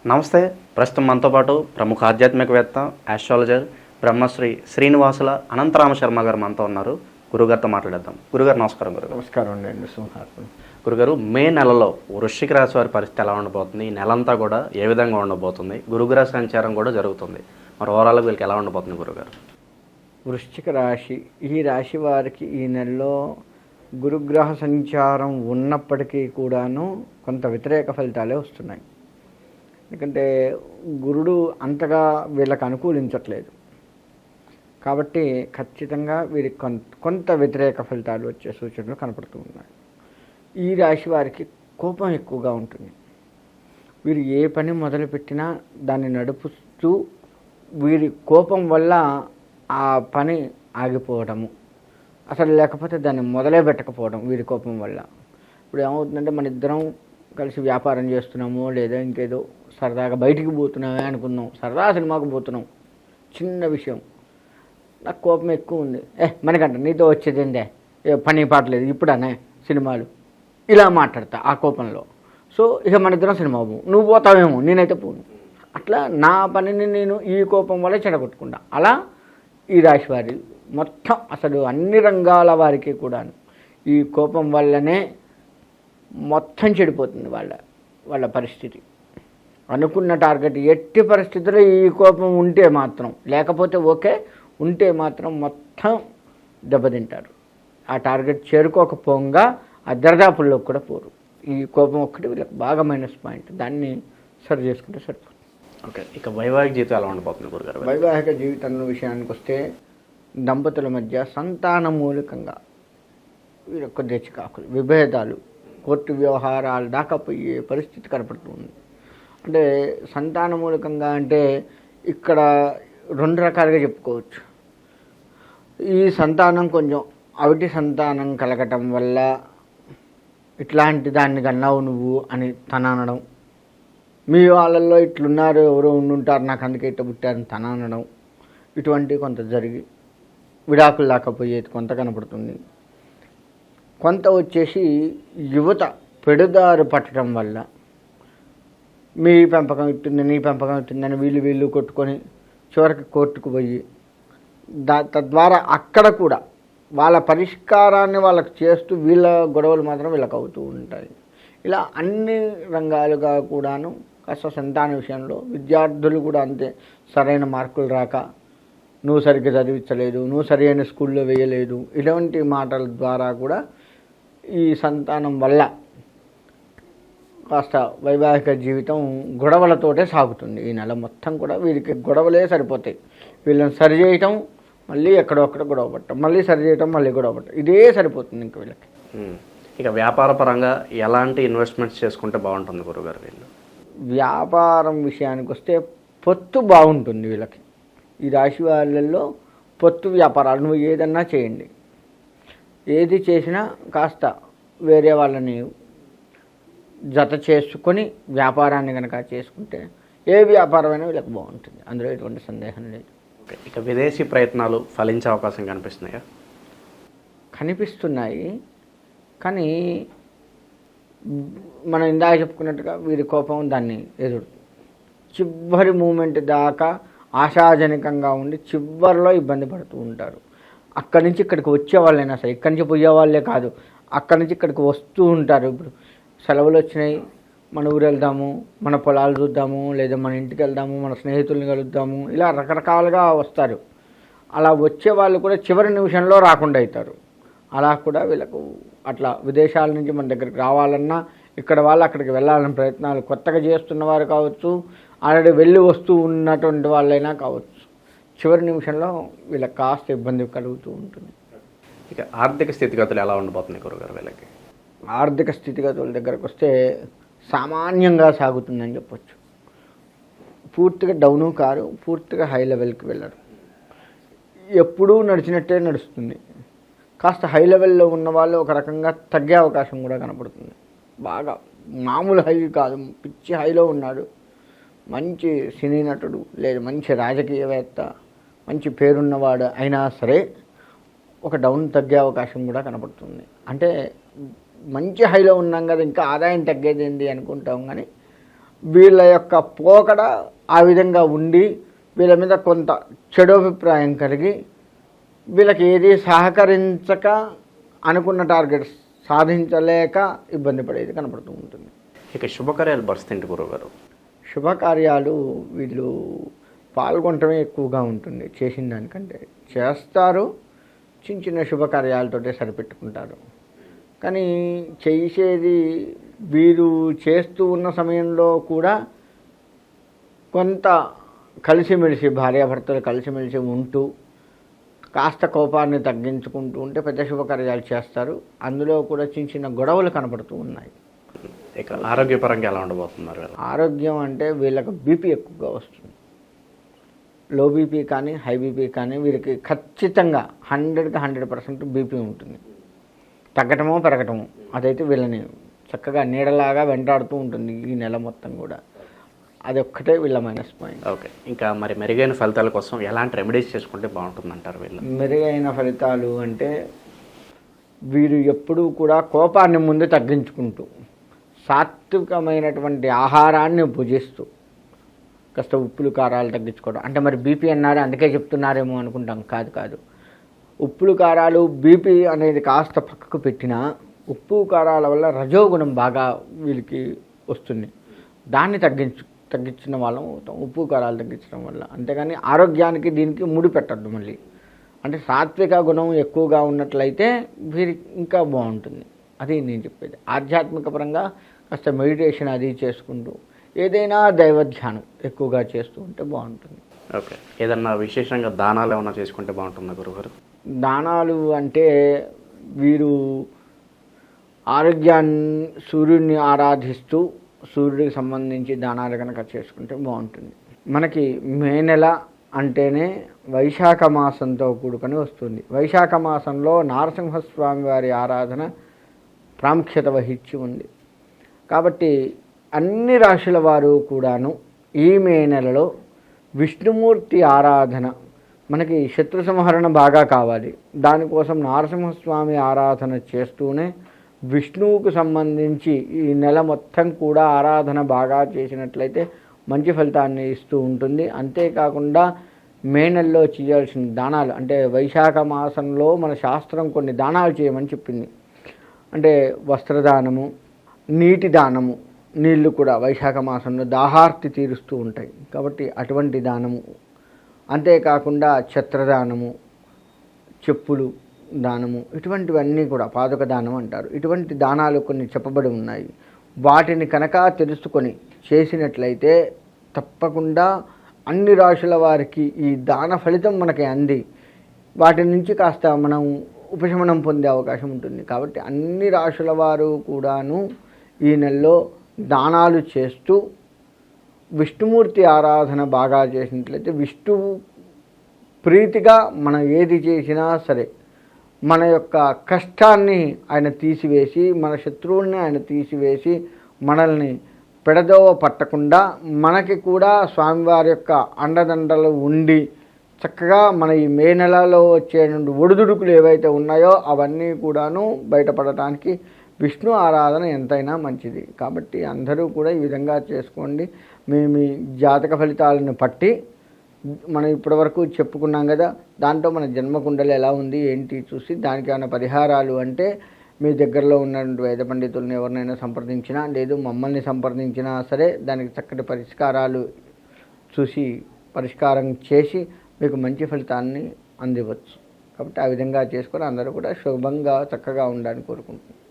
నమస్తే. ప్రస్తుతం మనతో పాటు ప్రముఖ ఆధ్యాత్మికవేత్త, ఆస్ట్రాలజర్ బ్రహ్మశ్రీ శ్రీనివాసుల అనంతరామ శర్మ గారు మనతో ఉన్నారు. గురుగారితో మాట్లాడేద్దాం. గురుగారు నమస్కారం. గురుగారు నమస్కారం అండి. సింహార్పణ. గురుగారు, మే నెలలో వృశ్చిక రాశి వారి పరిస్థితి ఎలా ఉండబోతుంది? ఈ నెలంతా కూడా ఏ విధంగా ఉండబోతుంది? గురుగ్రహ సంచారం కూడా జరుగుతుంది. మరి ఓవరాల్గా వీళ్ళకి ఎలా ఉండబోతుంది గురుగారు? వృశ్చిక రాశి, ఈ రాశి వారికి ఈ నెలలో గురుగ్రహ సంచారం ఉన్నప్పటికీ కూడాను కొంత వ్యతిరేక ఫలితాలే వస్తున్నాయి. ఎందుకంటే గురుడు అంతగా వీళ్ళకి అనుకూలించట్లేదు కాబట్టి ఖచ్చితంగా వీరికి కొంత వ్యతిరేక ఫలితాలు వచ్చే సూచనలు కనపడుతూ ఉన్నాయి. ఈ రాశి వారికి కోపం ఎక్కువగా ఉంటుంది. వీరు ఏ పని మొదలుపెట్టినా దాన్ని నడుపుతూ వీరి కోపం వల్ల ఆ పని ఆగిపోవడము, అసలు లేకపోతే దాన్ని మొదలే పెట్టకపోవడం వీరి కోపం వల్ల. ఇప్పుడు ఏమవుతుందంటే, మన ఇద్దరం కలిసి వ్యాపారం చేస్తున్నాము, లేదా ఇంకేదో సరదాగా బయటికి పోతున్నామే అనుకుందాం, సరదా సినిమాకు పోతున్నాం, చిన్న విషయం, నాకు కోపం ఎక్కువ ఉంది, మనకంట నీతో వచ్చేదేందే, పని పాటలేదు, ఇప్పుడనే సినిమాలు, ఇలా మాట్లాడతా ఆ కోపంలో. సో ఇక మన ఇద్దరం సినిమా పోవు, నువ్వు పోతావేమో, నేనైతే పోను. అట్లా నా పనిని నేను ఈ కోపం వల్ల చెడగొట్టుకుంటా. అలా ఈ రాశి వారి మొత్తం అసలు అన్ని రంగాల వారికి కూడా ఈ కోపం వల్లనే మొత్తం చెడిపోతుంది వాళ్ళ పరిస్థితి. అనుకున్న టార్గెట్ ఎట్టి పరిస్థితుల్లో ఈ కోపం ఉంటే మాత్రం, లేకపోతే ఓకే, ఉంటే మాత్రం మొత్తం దెబ్బతింటారు. ఆ టార్గెట్ చేరుకోకపోగా ఆ దరిదాపుల్లోకి కూడా పోరు. ఈ కోపం ఒక్కటి వీళ్ళకి బాగా మైనస్ పాయింట్. దాన్ని సరి చేసుకుంటే సరిపోతుంది. ఓకే, ఇక వైవాహిక జీవితం ఎలా ఉండబోతుంది గురుగారు? వైవాహిక జీవితం విషయానికి వస్తే దంపతుల మధ్య సంతాన మూలకంగా వీళ్ళకి కొద్దిగా చికాకులు, విభేదాలు, కోర్టు వ్యవహారాలు దాకా పోయే పరిస్థితి కనపడుతుంది. అంటే సంతాన మూలకంగా అంటే ఇక్కడ రెండు రకాలుగా చెప్పుకోవచ్చు. ఈ సంతానం కొంచెం అవిటి సంతానం కలగటం వల్ల ఇట్లాంటి దాన్ని కన్నావు నువ్వు అని తన అనడం, మీ వాళ్ళల్లో ఇట్లున్నారు, ఎవరో ఉండుంటారు, నాకు అందుకే ఇట్ట పుట్టారని తన అనడం, ఇటువంటివి కొంత జరిగి విడాకులు దాకా పోయేది కొంత కనపడుతుంది. కొంత వచ్చేసి యువత పెడుదారు పట్టడం వల్ల మీ పెంపకం ఇట్టుంది, నీ పెంపకం ఇట్టుందని వీళ్ళు కొట్టుకొని చివరికి కోర్టుకు పోయి తద్వారా అక్కడ కూడా వాళ్ళ పరిష్కారాన్ని వాళ్ళకి చేస్తూ వీళ్ళ గొడవలు మాత్రం వీళ్ళకి అవుతూ ఉంటాయి. ఇలా అన్ని రంగాలుగా కూడాను కాస్త సంతాన విషయంలో విద్యార్థులు కూడా అంతే. సరైన మార్కులు రాక, నువ్వు సరిగ్గా చదివించలేదు, నువ్వు సరైన స్కూల్లో వేయలేదు, ఇటువంటి మాటల ద్వారా కూడా ఈ సంతానం వల్ల కాస్త వైవాహిక జీవితం గొడవలతోటే సాగుతుంది. ఈ నెల మొత్తం కూడా వీరికి గొడవలే సరిపోతాయి. వీళ్ళని సరి చేయటం, మళ్ళీ ఎక్కడొక్కడ గొడవ పట్టడం, మళ్ళీ సరి చేయటం, మళ్ళీ గొడవ పట్టడం, ఇదే సరిపోతుంది ఇంక వీళ్ళకి. ఇక వ్యాపార పరంగా ఎలాంటి ఇన్వెస్ట్మెంట్స్ చేసుకుంటే బాగుంటుంది గురుగారు? వీళ్ళు వ్యాపారం విషయానికి వస్తే పొత్తు బాగుంటుంది వీళ్ళకి. ఈ రాశి వాళ్ళల్లో పొత్తు వ్యాపారాలు నువ్వు ఏదన్నా చేయండి, ఏది చేసినా కాస్త వేరే వాళ్ళని జత చేసుకొని వ్యాపారాన్ని కనుక చేసుకుంటే ఏ వ్యాపారమైనా వీళ్ళకి బాగుంటుంది. అందులో ఎటువంటి సందేహం లేదు. ఇక విదేశీ ప్రయత్నాలు ఫలించే అవకాశం కనిపిస్తున్నాయా? కనిపిస్తున్నాయి, కానీ మనం ఇందాక చెప్పుకున్నట్టుగా వీరి కోపం దాన్ని ఎదురు చివరి మూమెంట్ దాకా ఆశాజనకంగా ఉండి చివరిలో ఇబ్బంది పడుతూ ఉంటారు. అక్కడి నుంచి ఇక్కడికి వచ్చేవాళ్ళైనా సరే, ఇక్కడి నుంచి పోయేవాళ్ళే కాదు, అక్కడి నుంచి ఇక్కడికి వస్తూ ఉంటారు. ఇప్పుడు సెలవులు వచ్చినాయి, మన ఊరు వెళ్దాము, మన పొలాలు చూద్దాము, లేదా మన ఇంటికి వెళ్దాము, మన స్నేహితుల్ని కలుద్దాము, ఇలా రకరకాలుగా వస్తారు. అలా వచ్చే వాళ్ళు కూడా చివరి నిమిషంలో రాకుండా అవుతారు. అలా కూడా వీళ్ళకు అట్లా విదేశాల నుంచి మన దగ్గరికి రావాలన్నా, ఇక్కడ వాళ్ళు అక్కడికి వెళ్ళాలని ప్రయత్నాలు కొత్తగా చేస్తున్నవారు కావచ్చు, ఆల్రెడీ వెళ్ళి వస్తూ ఉన్నటువంటి వాళ్ళైనా కావచ్చు, చివరి నిమిషంలో వీళ్ళకి కాస్త ఇబ్బంది కలుగుతూ ఉంటుంది. ఇక ఆర్థిక స్థితిగతులు ఎలా ఉండబోతున్నాయి గురుగారు వీళ్ళకి? ఆర్థిక స్థితిగతుల దగ్గరకు వస్తే సామాన్యంగా సాగుతుందని చెప్పొచ్చు. పూర్తిగా డౌను కారు, పూర్తిగా హై లెవెల్కి వెళ్ళరు. ఎప్పుడూ నడిచినట్టే నడుస్తుంది. కాస్త హై లెవెల్లో ఉన్న వాళ్ళు ఒక రకంగా తగ్గే అవకాశం కూడా కనపడుతుంది. బాగా మామూలు హై కాదు, పిచ్చి హైలో ఉన్నాడు, మంచి సినీ నటుడు లేదా మంచి రాజకీయవేత్త, మంచి పేరున్నవాడు అయినా సరే ఒక డౌన్ తగ్గే అవకాశం కూడా కనపడుతుంది. అంటే మంచి హైలో ఉన్నాం కదా, ఇంకా ఆదాయం తగ్గేది ఏంటి అనుకుంటాం, కానీ వీళ్ళ యొక్క పోకడ ఆ విధంగా ఉండి వీళ్ళ మీద కొంత చెడు అభిప్రాయం కలిగి వీళ్ళకి ఏది సహకరించక అనుకున్న టార్గెట్స్ సాధించలేక ఇబ్బంది పడేది కనపడుతూ ఉంటుంది. ఇక శుభకార్యాలు పరిస్థితి గురువుగారు. శుభకార్యాలు వీళ్ళు పాల్గొనటమే ఎక్కువగా ఉంటుంది. చేసిన దానికంటే చేస్తారు, చిన్న చిన్న శుభకార్యాలతోటే సరిపెట్టుకుంటారు. కానీ చేసేది వీరు చేస్తూ ఉన్న సమయంలో కూడా కొంత కలిసిమెలిసి భార్యాభర్తలు కలిసిమెలిసి ఉంటూ కాస్త కోపాన్ని తగ్గించుకుంటూ ఉంటే పెద్ద శుభకార్యాలు చేస్తారు. అందులో కూడా చిన్న చిన్న గొడవలు కనపడుతూ ఉన్నాయి. ఇక ఆరోగ్యపరంగా ఎలా ఉండబోతున్నారు? ఆరోగ్యం అంటే వీళ్ళకి బీపీ ఎక్కువగా వస్తుంది. లో బీపీ కానీ హై బీపీ కానీ వీరికి ఖచ్చితంగా 100కి 100% బీపీ ఉంటుంది. తగ్గటమో పెరగటమో అదైతే వీళ్ళని చక్కగా నీడలాగా వెంటాడుతూ ఉంటుంది ఈ నెల మొత్తం కూడా. అది ఒక్కటే వీళ్ళ మైనస్ పాయింట్. ఓకే, ఇంకా మరి మెరుగైన ఫలితాల కోసం ఎలాంటి రెమెడీస్ చేసుకుంటే బాగుంటుంది అంటారు వీళ్ళు? మెరుగైన ఫలితాలు అంటే వీరు ఎప్పుడూ కూడా కోపాన్ని ముందు తగ్గించుకుంటూ సాత్వికమైనటువంటి ఆహారాన్ని భుజిస్తూ కాస్త ఉప్పులు కారాలు తగ్గించుకోవడం. అంటే మరి బీపీ అన్నారు అందుకే చెప్తున్నారేమో అనుకుంటాం. కాదు. ఉప్పులు కారాలు బీపీ అనేది కాస్త పక్కకు పెట్టినా ఉప్పు కారాల వల్ల రజోగుణం బాగా వీళ్ళకి వస్తుంది. దాన్ని తగ్గించిన వాళ్ళం అవుతాం ఉప్పు కారాలు తగ్గించడం వల్ల. అంతేగాని ఆరోగ్యానికి దీనికి ముడి పెట్టద్దు. మళ్ళీ అంటే సాత్విక గుణం ఎక్కువగా ఉన్నట్లయితే వీరికి ఇంకా బాగుంటుంది. అది నేను చెప్పేది. ఆధ్యాత్మిక పరంగా కాస్త మెడిటేషన్ అది చేసుకుంటూ ఏదైనా దైవ ధ్యానం ఎక్కువగా చేస్తూ ఉంటే బాగుంటుంది. ఓకే, ఏదన్నా విశేషంగా దానాలు ఏమన్నా చేసుకుంటే బాగుంటుందా గురుగారు? దానాలు అంటే వీరు సూర్యుడిని ఆరాధిస్తూ సూర్యుడికి సంబంధించి దానాలు కనుక చేసుకుంటే బాగుంటుంది. మనకి మే నెల అంటేనే వైశాఖ మాసంతో కూడుకొని వస్తుంది. వైశాఖ మాసంలో నారసింహస్వామి వారి ఆరాధన ప్రాముఖ్యత వహించి ఉంది. కాబట్టి అన్ని రాశుల వారు కూడాను ఈ మే నెలలో విష్ణుమూర్తి ఆరాధన, మనకి శత్రు సంహరణ బాగా కావాలి, దానికోసం నారసింహస్వామి ఆరాధన చేస్తూనే విష్ణువుకు సంబంధించి ఈ నెల మొత్తం కూడా ఆరాధన బాగా చేసినట్లయితే మంచి ఫలితాన్ని ఇస్తూ ఉంటుంది. అంతేకాకుండా మే నెలలో చేయాల్సిన దానాలు అంటే వైశాఖ మాసంలో మన శాస్త్రం కొన్ని దానాలు చేయమని చెప్పింది. అంటే వస్త్రదానము, నీటి దానము, నీళ్లు కూడా వైశాఖ మాసంలో దాహార్తి తీరుస్తూ ఉంటాయి కాబట్టి అటువంటి దానము, అంతేకాకుండా ఛత్రదానము, చెప్పులు దానము, ఇటువంటివన్నీ కూడా పాదుక దానం అంటారు. ఇటువంటి దానాలు కొన్ని చెప్పబడి ఉన్నాయి. వాటిని కనుక తెలుసుకొని చేసినట్లయితే తప్పకుండా అన్ని రాశుల వారికి ఈ దాన ఫలితం మనకి అంది వాటి నుంచి కాస్త మనం ఉపశమనం పొందే అవకాశం ఉంటుంది. కాబట్టి అన్ని రాశుల వారు కూడాను ఈ నెలలో దానాలు చేస్తూ విష్ణుమూర్తి ఆరాధన బాగా చేసినట్లయితే విష్ణువు ప్రీతిగా మనం ఏది చేసినా సరే మన యొక్క కష్టాన్ని ఆయన తీసివేసి, మన శత్రువుల్ని ఆయన తీసివేసి, మనల్ని పెడదోవ పట్టకుండా మనకి కూడా స్వామివారి యొక్క అండదండలు ఉండి చక్కగా మన ఈ మే నెలలో వచ్చే ఒడిదుడుకులు ఏవైతే ఉన్నాయో అవన్నీ కూడాను బయటపడటానికి విష్ణు ఆరాధన ఎంతైనా మంచిది. కాబట్టి అందరూ కూడా ఈ విధంగా చేసుకోండి. మీ జాతక ఫలితాలను పట్టి మనం ఇప్పటివరకు చెప్పుకున్నాం కదా, దాంట్లో మన జన్మకుండలు ఎలా ఉంది ఏంటి చూసి దానికి ఏమైనా పరిహారాలు అంటే మీ దగ్గరలో ఉన్నటువంటి వేద పండితులను ఎవరినైనా సంప్రదించినా లేదు మమ్మల్ని సంప్రదించినా సరే దానికి చక్కటి పరిష్కారాలు చూసి పరిష్కారం చేసి మీకు మంచి ఫలితాన్ని అందివచ్చు. కాబట్టి ఆ విధంగా చేసుకొని అందరూ కూడా శుభంగా చక్కగా ఉండాలని కోరుకుంటున్నాను.